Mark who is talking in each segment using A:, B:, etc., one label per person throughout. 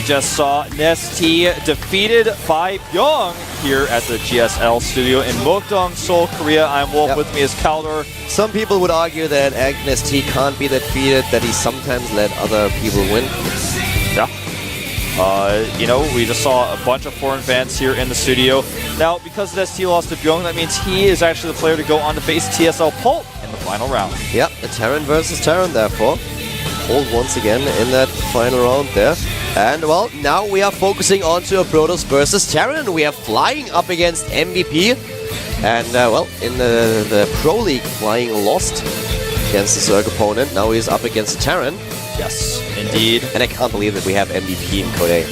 A: just saw Nestea defeated by Byung here at the GSL studio in Mokdong, Seoul, Korea. I'm Wolf. With me is Kaldor.
B: Some people would argue that Agnes T can't be defeated, that he sometimes let other people win.
A: Yeah. You know, we just saw a bunch of foreign fans here in the studio. Now, because Nestea lost to Byung, that means he is actually the player to go on to face TSL Pult in the final round.
B: Yep, a Terran versus Terran, therefore. Pult once again in that final round there. And, well, now we are focusing on to a Protoss versus Terran. We are Flying up against MVP. And, well, in the Pro League, Flying lost against the Zerg opponent. Now he's up against Terran.
A: Yes, indeed.
B: And I can't believe that we have MVP in Code A.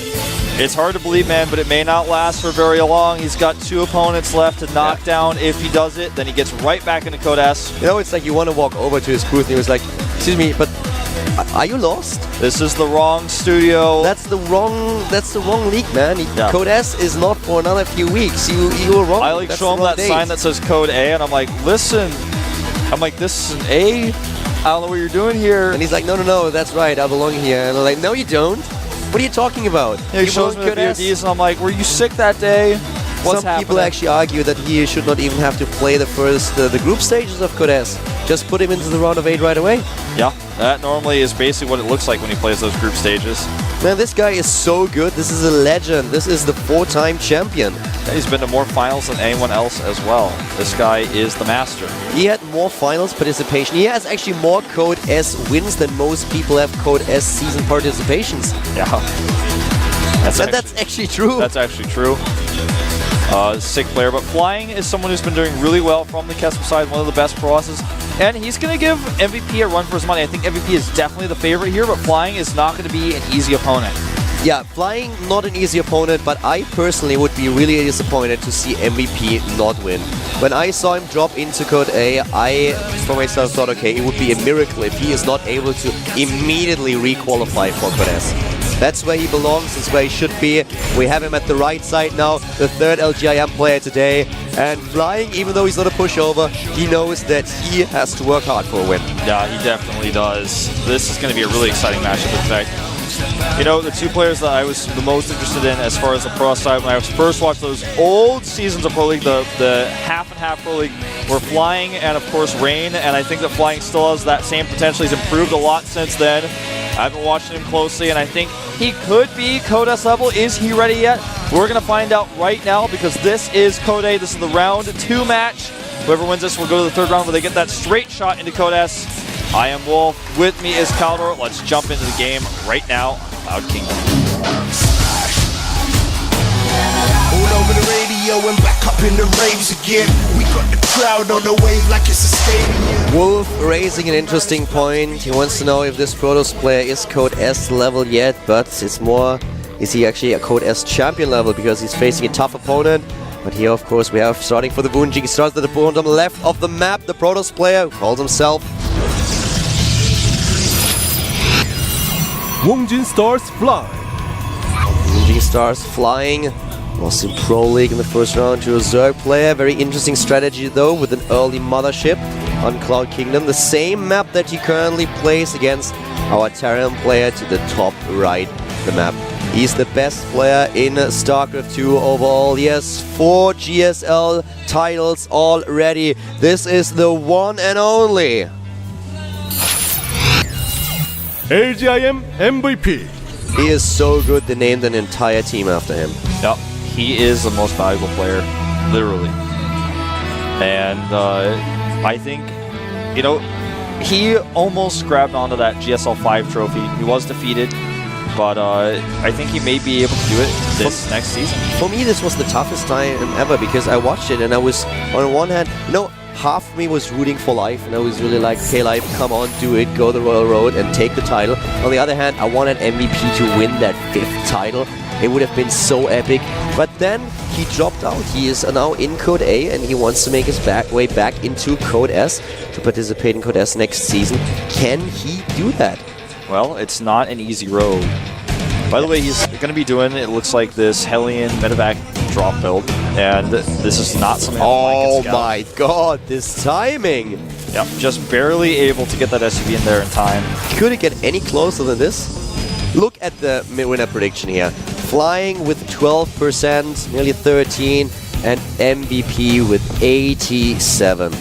A: It's hard to believe, man, but it may not last for very long. He's got 2 opponents left to knock down. If he does it, then he gets right back into Code S.
B: You know, it's like you want to walk over to his booth and he was like, excuse me, but are you lost?
A: This is the wrong studio.
B: That's the wrong league, man. Code S is not for another few weeks. You were wrong.
A: I like show him that sign that says Code A, and I'm like, listen. I'm like, this is an A? I don't know what you're doing here.
B: And he's like, no, that's right, I belong here. And I'm like, no, you don't. What are you talking about?
A: Yeah, he shows me the VODs, and I'm like, were you sick that day? What's
B: Some people actually argue that he should not even have to play the group stages of Code S. Just put him into the round of 8 right away.
A: Yeah, that normally is basically what it looks like when he plays those group stages.
B: Man, this guy is so good. This is a legend. This is the 4-time champion.
A: Yeah, he's been to more finals than anyone else as well. This guy is the master.
B: He had more finals participation. He has actually more Code S wins than most people have Code S season participations.
A: Yeah.
B: That's actually true.
A: That's actually true. Sick player, but Flying is someone who's been doing really well from the Kesp side, one of the best processes. And he's going to give MVP a run for his money. I think MVP is definitely the favorite here, but Flying is not going to be an easy opponent.
B: Yeah, Flying, not an easy opponent, but I personally would be really disappointed to see MVP not win. When I saw him drop into Code A, I, for myself, thought, okay, it would be a miracle if he is not able to immediately re-qualify for Code S. That's where he belongs, that's where he should be. We have him at the right side now, the 3rd LGIM player today. And Flying, even though he's not a pushover, he knows that he has to work hard for a win.
A: Yeah, he definitely does. This is going to be a really exciting matchup, in fact. You know, the 2 players that I was the most interested in as far as the Pro side, when I first watched those old seasons of Pro League, the half and half Pro League, were Flying and, of course, Rain. And I think that Flying still has that same potential. He's improved a lot since then. I've been watching him closely, and I think he could be Code S level. Is he ready yet? We're going to find out right now, because this is Code A. This is the round 2 match. Whoever wins this will go to the 3rd round where they get that straight shot into Code S. I am Wolf. With me is Kaldor. Let's jump into the game right now on Cloud Kingdom.
C: All over the radio and back up in the raves again. We got the crowd on the wave like it's a stadium.
B: Wolf raising an interesting point. He wants to know if this Protoss player is Code S level yet, but it's more, is he actually a Code S champion level, because he's facing a tough opponent. But here, of course, we have starting for the Woonjing. He starts at the bottom left of the map, the Protoss player who calls himself
D: Woongjin Stars Fly.
B: Woongjin Stars Flying. Lost in Pro League in the first round to a Zerg player. Very interesting strategy though, with an early mothership on Cloud Kingdom. The same map that he currently plays against our Terran player to the top right of the map. He's the best player in StarCraft 2 overall. He has 4 GSL titles already. This is the one and only
D: LGIM MVP.
B: He is so good, they named an entire team after him.
A: Yep, he is the most valuable player, literally. And I think, you know, he almost grabbed onto that GSL 5 trophy. He was defeated, but I think he may be able to do it this next season.
B: For me, this was the toughest time ever, because I watched it and I was, on one hand, you know, half of me was rooting for Life, and I was really like, okay, Life, come on, do it, go the Royal Road and take the title. On the other hand, I wanted MVP to win that 5th title. It would have been so epic. But then he dropped out. He is now in Code A, and he wants to make his way back into Code S to participate in Code S next season. Can he do that?
A: Well, it's not an easy road. By the way, he's going to be doing, it looks like, this Hellion Medevac drop build, and this is not something
B: oh my god, this timing!
A: Yep, just barely able to get that SUV in there in time.
B: Could it get any closer than this? Look at the winner prediction here. Flying with 12%, nearly 13, and MVP with 87.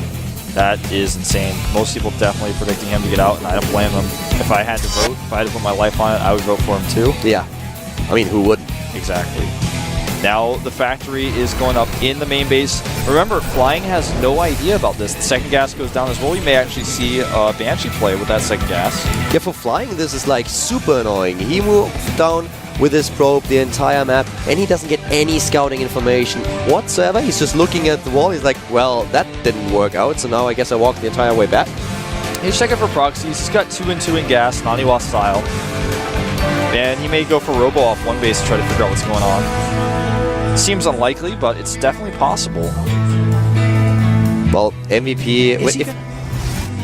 A: That is insane. Most people definitely predicting him to get out, and I don't blame them. If I had to vote, if I had to put my life on it, I would vote for him too.
B: Yeah. I mean, who wouldn't?
A: Exactly. Now the factory is going up in the main base. Remember, Flying has no idea about this. The second gas goes down as well. You may actually see Banshee play with that second gas.
B: Yeah, for Flying, this is like super annoying. He moved down with his probe the entire map, and he doesn't get any scouting information whatsoever. He's just looking at the wall. He's like, well, that didn't work out, so now I guess I walk the entire way back.
A: He's checking for proxies. He's got 2 and 2 in gas, Naniwa style. And he may go for Robo off one base to try to figure out what's going on. Seems unlikely, but it's definitely possible.
B: Well, MVP...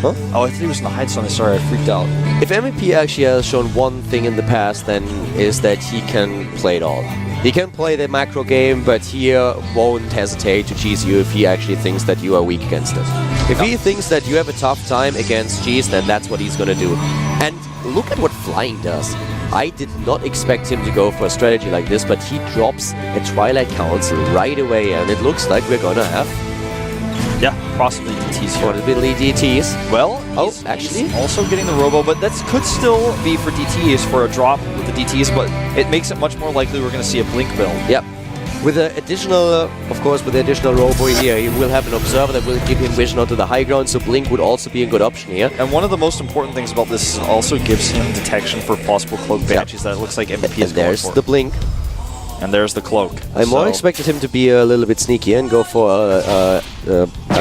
B: Huh?
A: Oh, I thought he was in the hide zone. Sorry, I freaked out.
B: If MVP actually has shown one thing in the past, then is that he can play it all. He can play the macro game, but he won't hesitate to cheese you if he actually thinks that you are weak against it. If he thinks that you have a tough time against cheese, then that's what he's gonna do. And look at what Flying does. I did not expect him to go for a strategy like this, but he drops a Twilight Council right away, and it looks like we're gonna have...
A: Yeah, possibly DTs here.
B: Possibly DTs.
A: Well,
B: actually,
A: he's also getting the Robo, but that could still be for DTs, for a drop with the DTs, but it makes it much more likely we're going to see a Blink build.
B: Yep. With the additional, of course, with the additional Robo here, he will have an Observer that will give him vision onto the high ground, so Blink would also be a good option here.
A: And one of the most important things about this is it also gives him detection for possible Cloak Banshees that it looks like MVP is going
B: there's
A: for.
B: the Blink.
A: And there's the Cloak.
B: I more expected him to be a little bit sneaky and go for a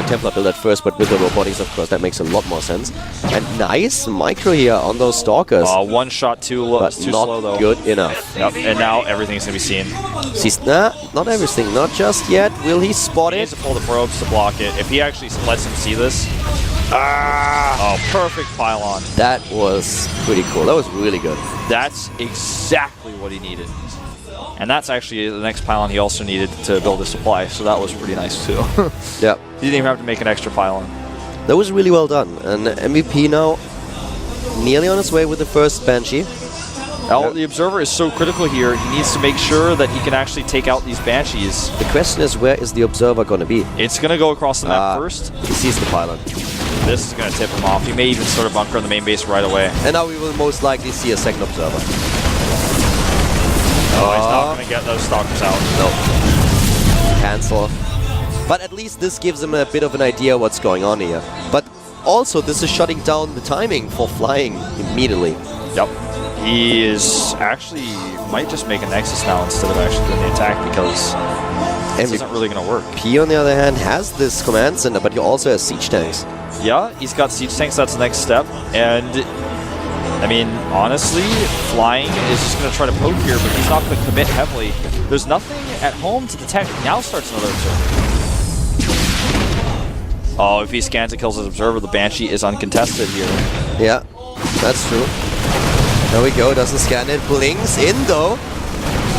B: Templar build at first, but with the Robotics, of course, that makes a lot more sense. And nice micro here on those Stalkers.
A: One shot too low,
B: but
A: too
B: not
A: slow though.
B: Good enough.
A: Yep, and now everything's going to be seen.
B: Not everything, not just yet. Will he spot
A: He
B: it?
A: needs to pull the probes to block it. If he actually lets him see this. Oh, perfect pylon.
B: That was pretty cool. That was really good.
A: That's exactly what he needed. And that's actually the next pylon he also needed to build a supply, so that was pretty nice too.
B: Yeah.
A: He didn't even have to make an extra pylon.
B: That was really well done. And MVP now nearly on his way with the first Banshee.
A: Now, the Observer is so critical here, he needs to make sure that he can actually take out these Banshees.
B: The question is, where is the Observer going to be?
A: It's going to go across the map first.
B: He sees the pylon.
A: This is going to tip him off. He may even start a bunker on the main base right away.
B: And now we will most likely see a second Observer.
A: Oh, he's not going to get those Stalkers out.
B: No. Cancel. But at least this gives him a bit of an idea what's going on here. But also, this is shutting down the timing for Flying immediately.
A: Yep. He is actually might just make a Nexus now instead of actually doing the attack because this isn't really going to work.
B: P, on the other hand, has this command center, but he also has siege tanks.
A: Yeah, he's got siege tanks. That's the next step. And I mean, honestly, Flying is just going to try to poke here, but he's not going to commit heavily. There's nothing at home to detect. Now starts another Observer. Oh, if he scans and kills his Observer, the Banshee is uncontested here.
B: Yeah, that's true. There we go, doesn't scan it, blinks in though.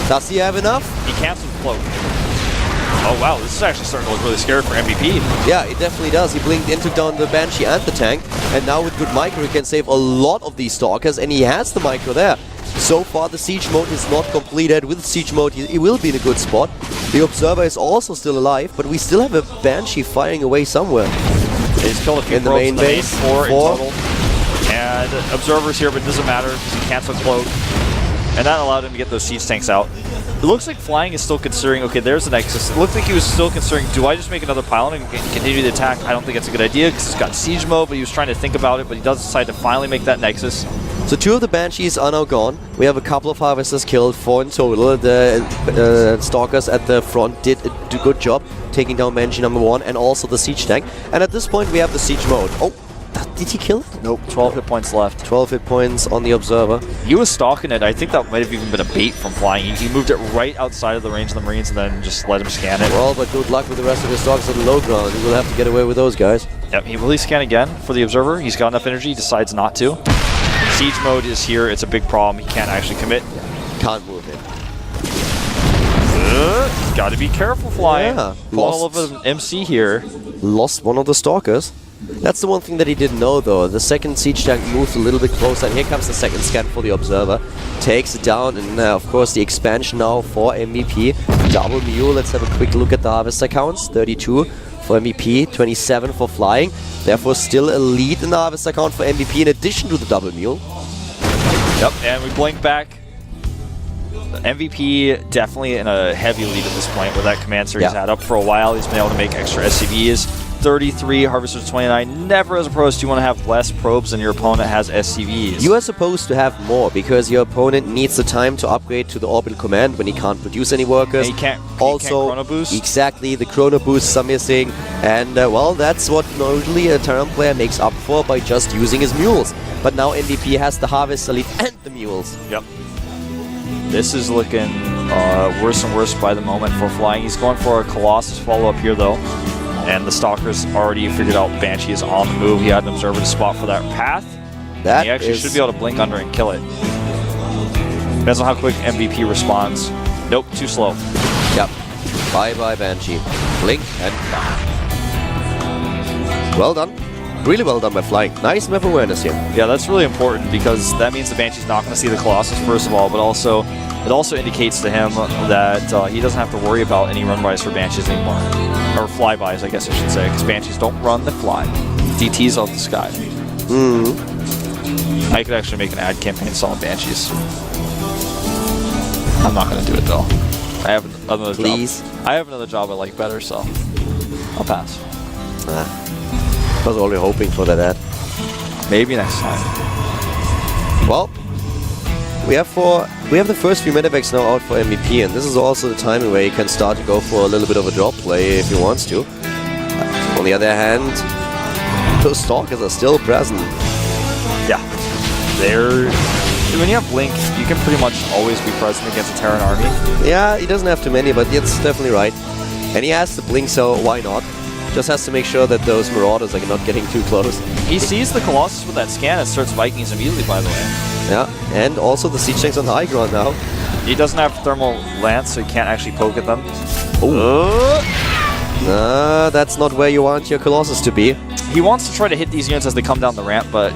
B: Does he have enough?
A: He cancels Cloak. Oh wow, this is actually starting to look really scary for MVP.
B: Yeah, it definitely does. He blinked in, took down the Banshee and the tank, and now with good micro he can save a lot of these Stalkers, and he has the micro there. So far the siege mode is not completed. With siege mode he will be in a good spot. The Observer is also still alive, but we still have a Banshee firing away somewhere.
A: He's killed a few
B: in the
A: probes
B: main base.
A: Four in total. And Observer's here, but it doesn't matter because he canceled Cloak. And that allowed him to get those siege tanks out. It looks like Flying is still considering, okay, there's the Nexus. It looked like he was still considering, do I just make another pylon and continue the attack? I don't think that's a good idea because he's got siege mode, but he was trying to think about it, but he does decide to finally make that Nexus.
B: So 2 of the Banshees are now gone. We have a couple of Harvesters killed, 4 in total. The Stalkers at the front did a good job taking down Banshee number 1 and also the siege tank. And at this point we have the siege mode. Oh, did he kill it?
A: Nope, 12 hit points left.
B: 12 hit points on the Observer.
A: He was stalking it. I think that might have even been a bait from Flying. He moved it right outside of the range of the Marines and then just let him scan it.
B: Well, but good luck with the rest of his Stalkers at the low ground. He will have to get away with those guys.
A: Yep, he will he scan again for the Observer. He's got enough energy, he decides not to. Siege mode is here. It's a big problem. He can't actually commit.
B: Can't move it.
A: Got to be careful, Flying.
B: Yeah.
A: Falling all over the MC here.
B: Lost one of the Stalkers. That's the one thing that he didn't know, though. The second siege tank moved a little bit closer, and here comes the second scan for the observer. Takes it down, and of course the expansion now for MVP. Double mule. Let's have a quick look at the harvester counts. 32 for MVP, 27 for flying. Therefore, still a lead in the harvester count for MVP in addition to the double mule.
A: Yep, and we blink back. MVP definitely in a heavy lead at this point with that command series had up for a while. He's been able to make extra SCVs. 33, Harvesters 29. Never as a pro do you want to have less probes than your opponent has SCVs.
B: You are supposed to have more because your opponent needs the time to upgrade to the orbital command when he can't produce any workers.
A: And he can't chrono boost.
B: Exactly, the chrono boosts are missing, and well, that's what normally a Terran player makes up for by just using his mules. But now MVP has the harvester lead and the mules.
A: Yep. This is looking worse and worse by the moment for flying. He's going for a Colossus follow-up here, though. And the Stalker's already figured out Banshee is on the move. He had an observer to spot for that path. He actually should be able to blink under and kill it. Depends on how quick MVP responds. Nope, too slow.
B: Yep. Bye-bye, Banshee. Blink and die. Well done. Really well done by flying. Nice map awareness here.
A: Yeah, that's really important because that means the Banshee's not going to see the Colossus, first of all, but also it also indicates to him that he doesn't have to worry about any run-bys for Banshees anymore. Or flybys, I guess I should say, because Banshees don't run, they fly. DTs out the sky. I could actually make an ad campaign selling Banshees. I'm not going to do it, though. I have another job. I have another job I like better, so I'll pass.
B: I was only hoping for that ad.
A: Maybe next time.
B: Well, we have the first few medevacs now out for MVP, and this is also the time where he can start to go for a little bit of a drop play if he wants to. On the other hand, those Stalkers are still present.
A: Yeah. When you have Blink, you can pretty much always be present against a Terran army.
B: Yeah, he doesn't have too many, but it's definitely right. And he has the Blink, so why not? Just has to make sure that those Marauders are not getting too close.
A: He sees the Colossus with that scan and starts Vikings immediately, by the way.
B: Yeah, and also the siege tanks on the high ground now.
A: He doesn't have thermal lance, so he can't actually poke at them.
B: That's not where you want your Colossus to be.
A: He wants to try to hit these units as they come down the ramp, but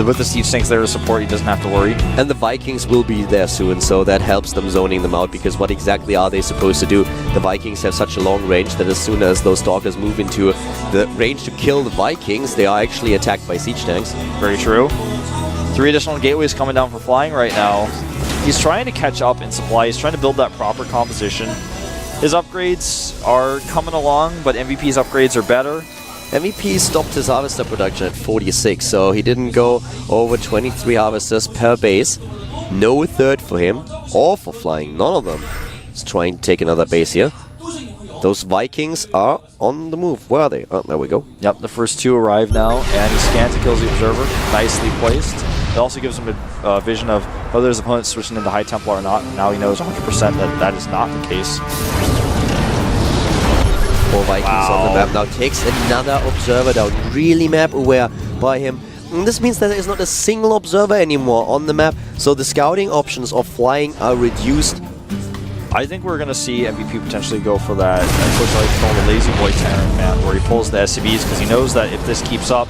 A: with the siege tanks there to support, he doesn't have to worry.
B: And the Vikings will be there soon, so that helps them zoning them out, because what exactly are they supposed to do? The Vikings have such a long range that as soon as those Stalkers move into the range to kill the Vikings, they are actually attacked by siege tanks.
A: Very true. 3 additional gateways coming down for flying right now. He's trying to catch up in supply. He's trying to build that proper composition. His upgrades are coming along, but MVP's upgrades are better.
B: MVP stopped his harvester production at 46, so he didn't go over 23 harvesters per base. No third for him, or for flying, none of them. He's trying to take another base here. Those Vikings are on the move. Where are they? Oh, there we go.
A: Yep, the first 2 arrive now, and he scans and kills the observer. Nicely placed. It also gives him a vision of whether his opponent switching into High Templar or not. Now he knows 100% that that is not the case.
B: 4 Vikings on the map now. Takes another observer down. Really map aware by him. And this means that there is not a single observer anymore on the map, so the scouting options of flying are reduced.
A: I think we're going to see MVP potentially go for that, what I call the Lazy Boy Terran map, where he pulls the SCVs, because he knows that if this keeps up,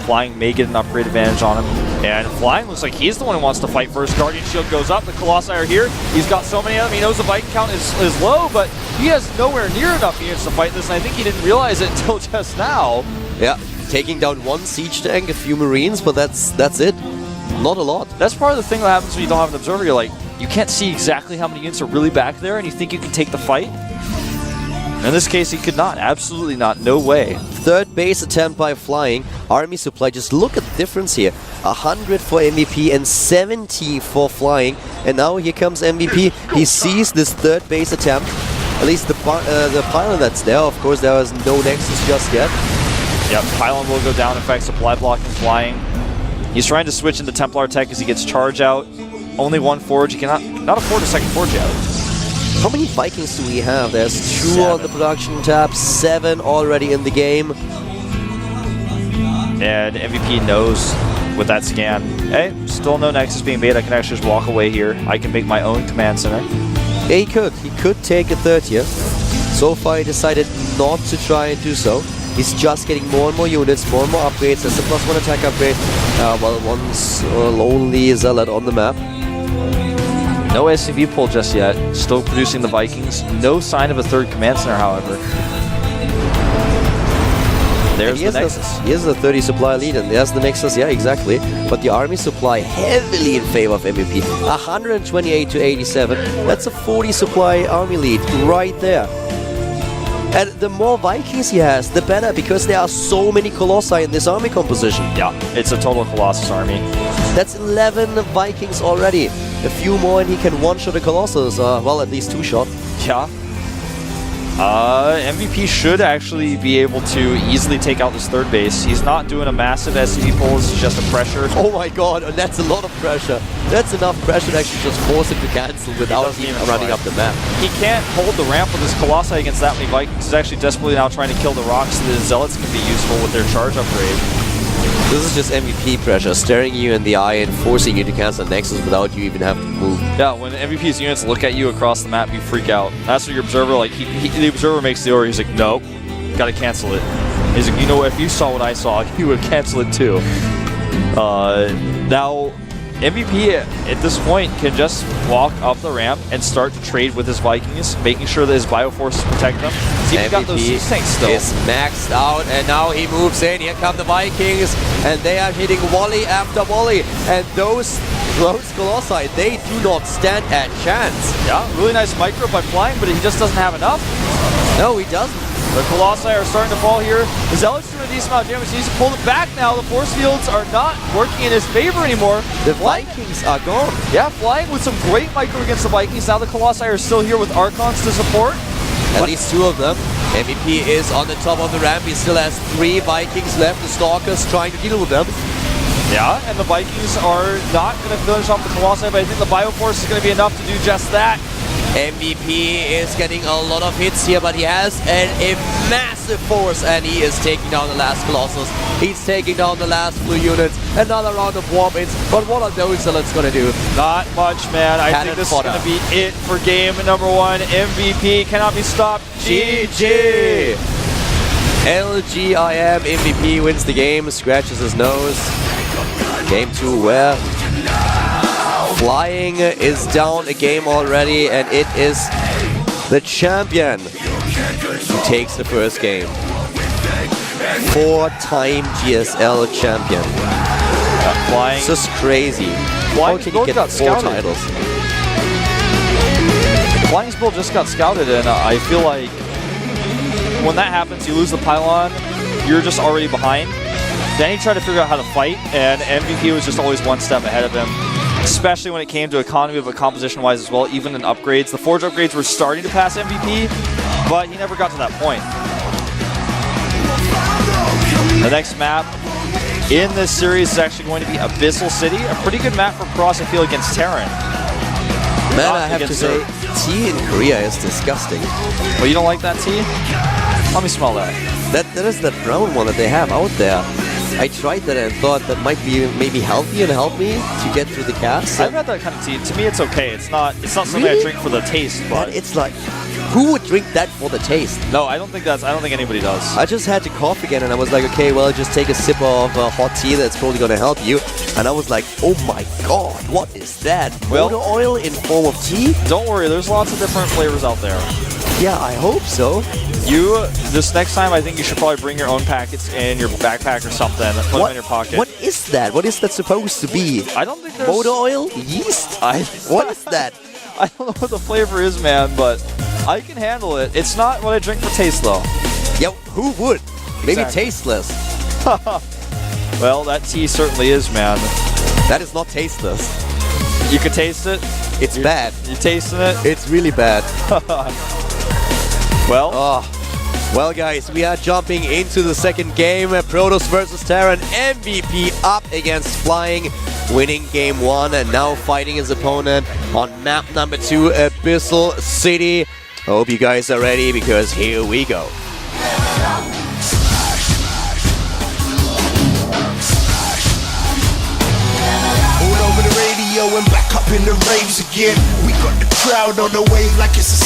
A: Flying may get an upgrade advantage on him. And Flying looks like he's the one who wants to fight first. Guardian Shield goes up, the Colossi are here. He's got so many of them, he knows the Viking count is low, but he has nowhere near enough units to fight this, and I think he didn't realize it until just now.
B: Yeah, taking down 1 siege tank, a few Marines, but that's it. Not a lot.
A: That's part of the thing that happens when you don't have an observer. You're like, you can't see exactly how many units are really back there, and you think you can take the fight. In this case, he could not. Absolutely not. No way.
B: 3rd base attempt by Flying. Army supply. Just look at the difference here. 100 for MVP and 70 for Flying. And now here comes MVP. He sees this 3rd base attempt. At least the pylon that's there. Of course, there is no Nexus just yet.
A: Yep, pylon will go down. In fact, supply blocking Flying. He's trying to switch into Templar tech as he gets charge out. Only 1 forge. He cannot afford a second forge out.
B: How many Vikings do we have? There's 2 on the production tab, 7 already in the game.
A: And MVP knows with that scan, hey, still no Nexus being made. I can actually just walk away here. I can make my own command center.
B: Yeah, he could. He could take a 3rd here. So far, he decided not to try and do so. He's just getting more and more units, more and more upgrades. There's a +1 attack upgrade. Well, one's lonely zealot on the map.
A: No SCV pull just yet. Still producing the Vikings. No sign of a third command center, however. There's the Nexus.
B: Here's the 30 supply lead, and there's the Nexus, yeah, exactly. But the army supply heavily in favor of MVP. 128 to 87. That's a 40 supply army lead right there. And the more Vikings he has, the better, because there are so many Colossi in this army composition.
A: Yeah, it's a total Colossus army.
B: That's 11 Vikings already. A few more and he can one-shot a Colossus, well, at least two-shot.
A: Yeah. MVP should actually be able to easily take out this third base. He's not doing a massive SCV pull, it's just a pressure.
B: Oh my god, and that's a lot of pressure. That's enough pressure to actually just force him to cancel without even running up the map.
A: He can't hold the ramp with his Colossi against that many Vikings. He's actually desperately now trying to kill the rocks so the Zealots can be useful with their charge upgrade.
B: This is just MVP pressure, staring you in the eye and forcing you to cancel Nexus without you even having to move.
A: Yeah, when MVP's units look at you across the map, you freak out. That's what your observer, like, the observer makes the order. He's like, nope, gotta cancel it. He's like, you know what, if you saw what I saw, you would cancel it too. Now, MVP at this point can just walk up the ramp and start to trade with his Vikings, making sure that his Bioforces protect them. See, he got those siege tanks still.
B: Is maxed out, and now he moves in. Here come the Vikings, and they are hitting volley after volley. And those Colossi, they do not stand a chance.
A: Yeah, really nice micro by flying, but he just doesn't have enough.
B: No, he doesn't.
A: The Colossi are starting to fall here. The Zealots doing a decent amount of damage. He needs to pull it back now. The force fields are not working in his favor anymore.
B: The Vikings are gone.
A: Yeah, flying with some great micro against the Vikings. Now the Colossi are still here with Archons to support.
B: At least two of them. MVP is on the top of the ramp. He still has 3 Vikings left. The Stalkers trying to deal with them.
A: Yeah, and the Vikings are not going to finish off the Colossi, but I think the Bioforce is going to be enough to do just that.
B: MVP is getting a lot of hits here, but he has a massive force, and he is taking down the last Colossus. He's taking down the last blue units. Another round of warp-ins, but what are those Zealots going to do?
A: Not much, man. I think this is going to be it for game number 1. MVP cannot be stopped.
B: GG! LGIM MVP wins the game, scratches his nose. Game 2 where? Flying is down a game already, and it is the champion who takes the first game. 4-time GSL champion.
A: Flying.
B: This is crazy.
A: Flying's
B: How can you get 4 titles?
A: Flying's build just got scouted, and I feel like when that happens, you lose the pylon, you're just already behind. Then he tried to figure out how to fight, and MVP was just always one step ahead of him. Especially when it came to economy of a composition-wise as well, even in upgrades. The Forge upgrades were starting to pass MVP, but he never got to that point. The next map in this series is actually going to be Abyssal City. A pretty good map for Cross, I feel, against Terran.
B: Man, I have to say, tea in Korea is disgusting.
A: Well, you don't like that tea? Let me smell that.
B: That is that brown one that they have out there. I tried that and thought that might be maybe healthy and help me to get through the cast.
A: I've had that kind of tea. To me, it's okay. It's not something
B: Really?
A: I drink for the taste, but
B: It's like, who would drink that for the taste?
A: no, I don't think anybody does.
B: I just had to cough again, and I was like, okay, well, just take a sip of hot tea. That's probably gonna help you. And I was like, oh my god, what is that?
A: Well-
B: Motor oil in form of tea?
A: Don't worry, there's lots of different flavors out there.
B: Yeah, I hope so.
A: This next time, I think you should probably bring your own packets in your backpack or something. Put them in your pocket.
B: What is that? What is that supposed to be?
A: I don't think there's...
B: Motor oil? Yeast? What is that?
A: I don't know what the flavor is, man, but I can handle it. It's not what I drink for taste, though.
B: Yeah, who would? Maybe
A: Exactly.
B: tasteless.
A: Well, that tea certainly is, man.
B: That is not tasteless.
A: You can taste it.
B: It's bad.
A: You tasting it?
B: It's really bad.
A: Well,
B: Well, guys, we are jumping into the second game. Protoss versus Terran. MVP up against Flying, winning game 1 and now fighting his opponent on map number 2, Abyssal City. I hope you guys are ready, because here we go.
C: All over the radio and back up in the raves again. We got the crowd on the wave like it's a